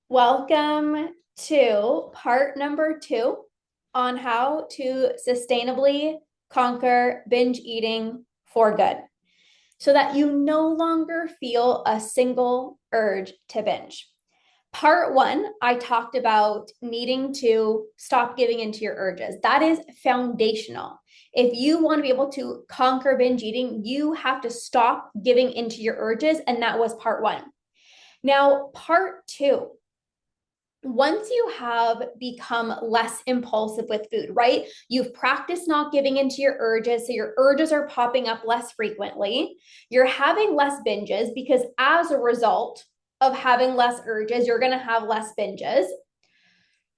Welcome to part number 2 on how to sustainably conquer binge eating for good so that you no longer feel a single urge to binge. Part 1, I talked about needing to stop giving into your urges. That is foundational. If you want to be able to conquer binge eating, you have to stop giving into your urges, and that was part 1. Now, part 2, once you have become less impulsive with food, right? You've practiced not giving into your urges, so your urges are popping up less frequently. You're having less binges because as a result of having less urges, you're going to have less binges.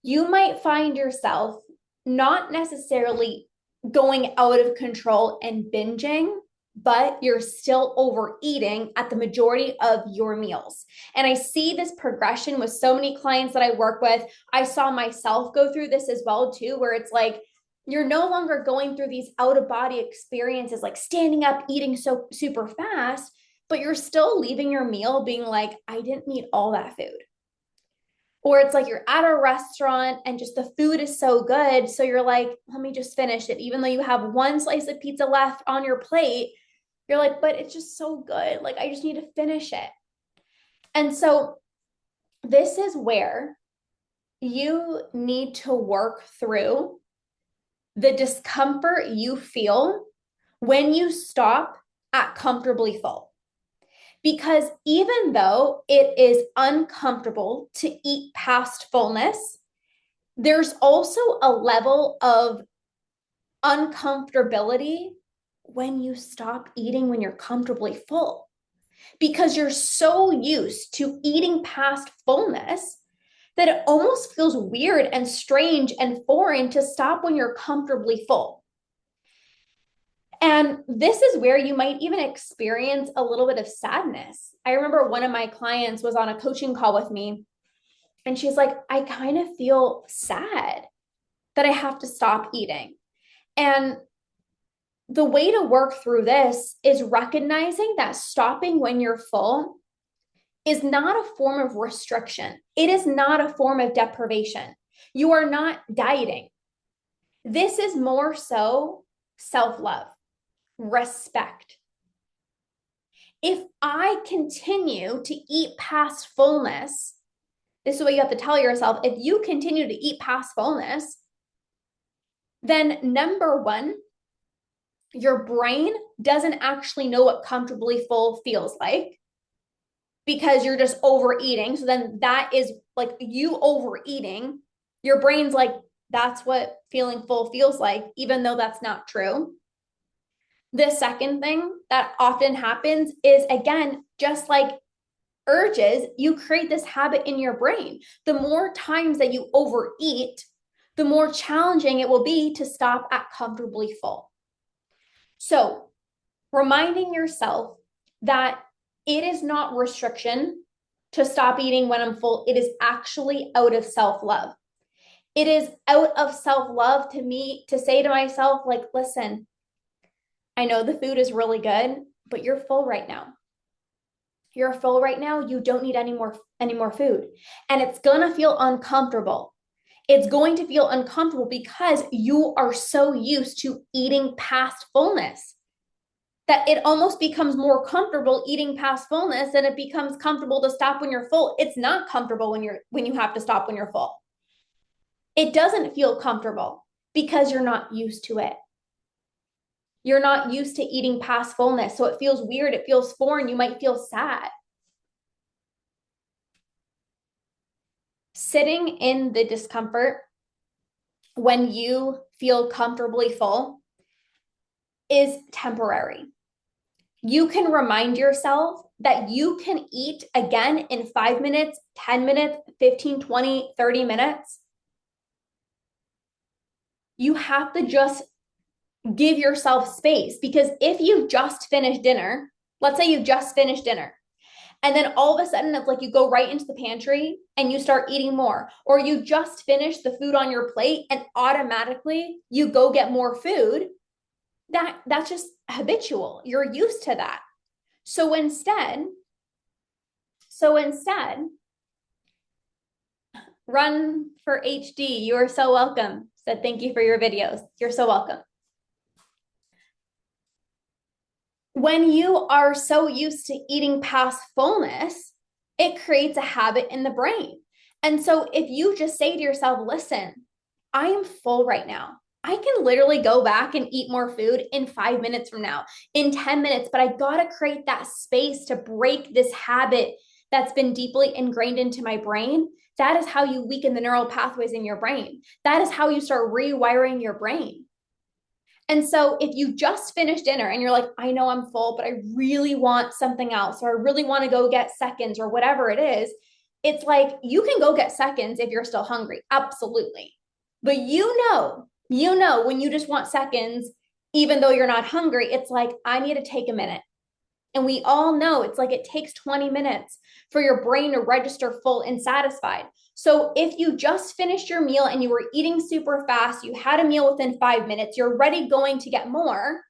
You might find yourself not necessarily going out of control and binging, but you're still overeating at the majority of your meals. And I see this progression with so many clients that I work with. I saw myself go through this as well too, where it's like, you're no longer going through these out of body experiences, like standing up, eating so super fast, but you're still leaving your meal being like, I didn't need all that food. Or it's like you're at a restaurant and just the food is so good. So you're like, let me just finish it. Even though you have one slice of pizza left on your plate, you're like, but it's just so good. Like, I just need to finish it. And so this is where you need to work through the discomfort you feel when you stop at comfortably full. Because even though it is uncomfortable to eat past fullness, there's also a level of uncomfortability when you stop eating when you're comfortably full. Because you're so used to eating past fullness that it almost feels weird and strange and foreign to stop when you're comfortably full. And this is where you might even experience a little bit of sadness. I remember one of my clients was on a coaching call with me, and she's like, I kind of feel sad that I have to stop eating. And the way to work through this is recognizing that stopping when you're full is not a form of restriction. It is not a form of deprivation. You are not dieting. This is more so self-love, respect. If I continue to eat past fullness, this is what you have to tell yourself. If you continue to eat past fullness, then number one, your brain doesn't actually know what comfortably full feels like because you're just overeating. So then that is like you overeating. Your brain's like, that's what feeling full feels like, even though that's not true. The second thing that often happens is, again, just like urges, you create this habit in your brain. The more times that you overeat, the more challenging it will be to stop at comfortably full. So, reminding yourself that it is not restriction to stop eating when I'm full. It is actually out of self-love. It is out of self-love to me to say to myself, like, listen, I know the food is really good, but you're full right now. You're full right now. You don't need any more food. And it's going to feel uncomfortable. It's going to feel uncomfortable because you are so used to eating past fullness that it almost becomes more comfortable eating past fullness than it becomes comfortable to stop when you're full. It's not comfortable when you have to stop when you're full. It doesn't feel comfortable because you're not used to it. You're not used to eating past fullness. So it feels weird. It feels foreign. You might feel sad. Sitting in the discomfort when you feel comfortably full is temporary. You can remind yourself that you can eat again in 5 minutes, 10 minutes, 15, 20, 30 minutes. You have to just give yourself space, because if you just finished dinner, let's say you just finished dinner, and then all of a sudden it's like you go right into the pantry and you start eating more, or you just finished the food on your plate and automatically you go get more food, that's just habitual. You're used to that. So instead, So instead, Run for HD, you are so welcome. Said thank you for your videos. You're so welcome. When you are so used to eating past fullness, it creates a habit in the brain. And so if you just say to yourself, listen, I am full right now. I can literally go back and eat more food in 5 minutes from now, in 10 minutes, but I got to create that space to break this habit that's been deeply ingrained into my brain. That is how you weaken the neural pathways in your brain. That is how you start rewiring your brain. And so if you just finished dinner and you're like, I know I'm full, but I really want something else, or I really want to go get seconds or whatever it is, it's like you can go get seconds if you're still hungry. Absolutely. But when you just want seconds, even though you're not hungry, it's like, I need to take a minute. And we all know it's like it takes 20 minutes for your brain to register full and satisfied. So if you just finished your meal and you were eating super fast, you had a meal within 5 minutes, you're already going to get more,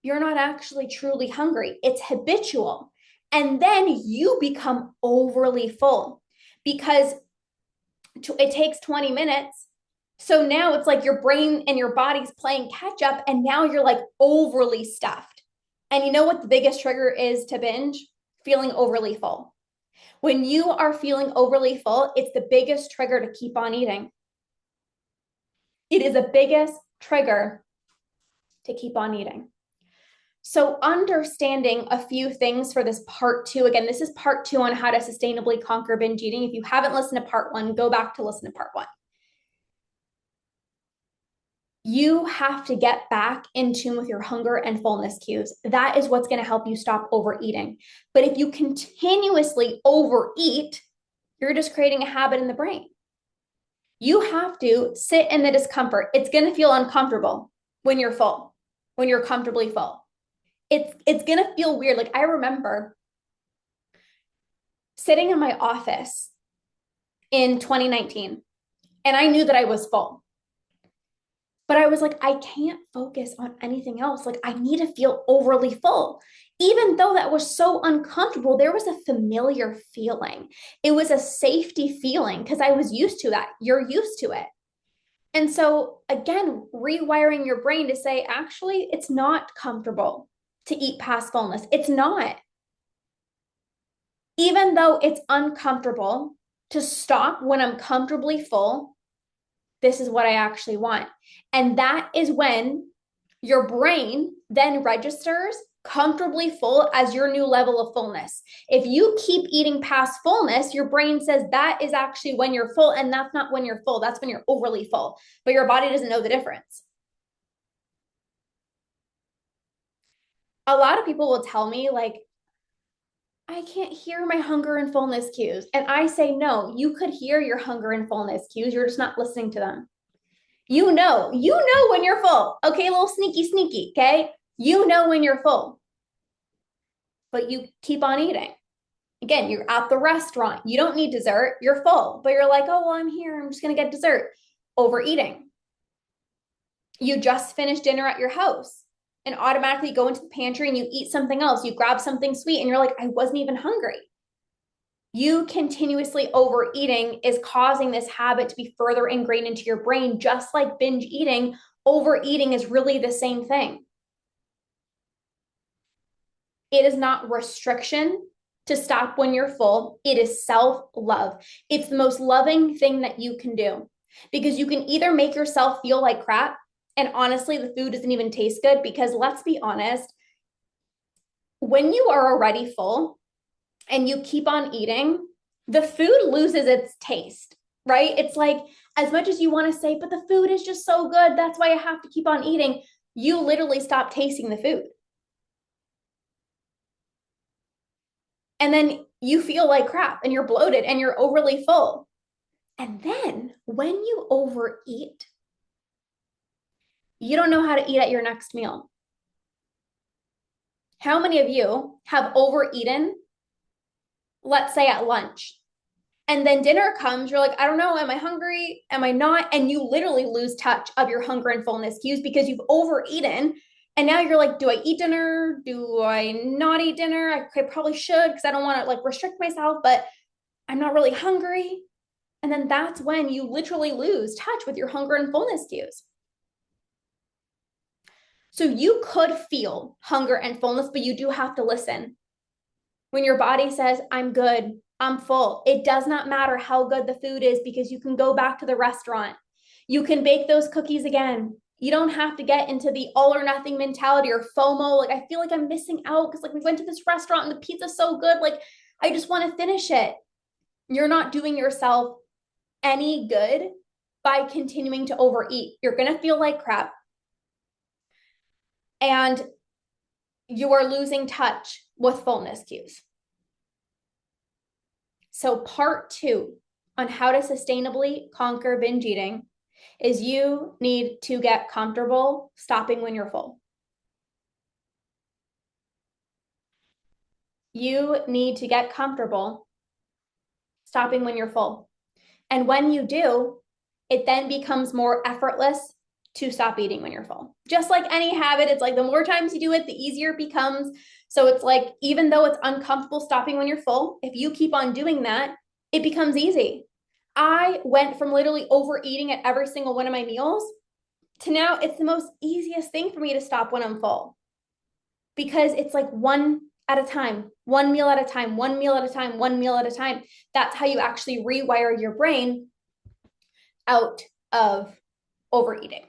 you're not actually truly hungry. It's habitual. And then you become overly full because it takes 20 minutes. So now it's like your brain and your body's playing catch up, and now you're like overly stuffed. And you know what the biggest trigger is to binge? Feeling overly full. When you are feeling overly full, it's the biggest trigger to keep on eating. It is the biggest trigger to keep on eating. So understanding a few things for this part 2, again, this is part 2 on how to sustainably conquer binge eating. If you haven't listened to part 1, go back to listen to part 1. You have to get back in tune with your hunger and fullness cues. That is what's going to help you stop overeating. But if you continuously overeat, you're just creating a habit in the brain. You have to sit in the discomfort. It's going to feel uncomfortable when you're full, when you're comfortably full. It's going to feel weird. Like I remember sitting in my office in 2019, and I knew that I was full. But I was like, I can't focus on anything else. Like, I need to feel overly full. Even though that was so uncomfortable, there was a familiar feeling. It was a safety feeling because I was used to that. You're used to it. And so, again, rewiring your brain to say, actually, it's not comfortable to eat past fullness. It's not. Even though it's uncomfortable to stop when I'm comfortably full, this is what I actually want. And that is when your brain then registers comfortably full as your new level of fullness. If you keep eating past fullness, your brain says that is actually when you're full, and that's not when you're full. That's when you're overly full, but your body doesn't know the difference. A lot of people will tell me, like, I can't hear my hunger and fullness cues. And I say, no, you could hear your hunger and fullness cues. You're just not listening to them. You know when you're full. Okay, a little sneaky, okay? You know when you're full, but you keep on eating. Again, you're at the restaurant. You don't need dessert. You're full, but you're like, oh, well, I'm here. I'm just going to get dessert. Overeating. You just finished dinner at your house and automatically go into the pantry and you eat something else. You grab something sweet and you're like, I wasn't even hungry. You continuously overeating is causing this habit to be further ingrained into your brain, just like binge eating. Overeating is really the same thing. It is not restriction to stop when you're full. It is self-love. It's the most loving thing that you can do because you can either make yourself feel like crap, and honestly, the food doesn't even taste good because let's be honest, when you are already full and you keep on eating, the food loses its taste, right? It's like, as much as you want to say, but the food is just so good, that's why I have to keep on eating, you literally stop tasting the food. And then you feel like crap and you're bloated and you're overly full. And then when you overeat, you don't know how to eat at your next meal. How many of you have overeaten, let's say at lunch, and then dinner comes, you're like, I don't know, am I hungry? Am I not? And you literally lose touch of your hunger and fullness cues because you've overeaten And now you're like, do I eat dinner? Do I not eat dinner? I probably should because I don't want to like restrict myself, but I'm not really hungry. And then that's when you literally lose touch with your hunger and fullness cues. So you could feel hunger and fullness, but you do have to listen. When your body says, I'm good, I'm full, it does not matter how good the food is because you can go back to the restaurant. You can bake those cookies again. You don't have to get into the all or nothing mentality or FOMO. Like, I feel like I'm missing out because, like, we went to this restaurant and the pizza's so good. Like, I just want to finish it. You're not doing yourself any good by continuing to overeat. You're going to feel like crap. And you are losing touch with fullness cues. So, part 2 on how to sustainably conquer binge eating is you need to get comfortable stopping when you're full. You need to get comfortable stopping when you're full. And when you do, it then becomes more effortless to stop eating when you're full. Just like any habit, it's like the more times you do it, the easier it becomes. So it's like, even though it's uncomfortable stopping when you're full, if you keep on doing that, it becomes easy. I went from literally overeating at every single one of my meals to now it's the most easiest thing for me to stop when I'm full because it's like one at a time, one meal at a time, one meal at a time, one meal at a time. That's how you actually rewire your brain out of overeating.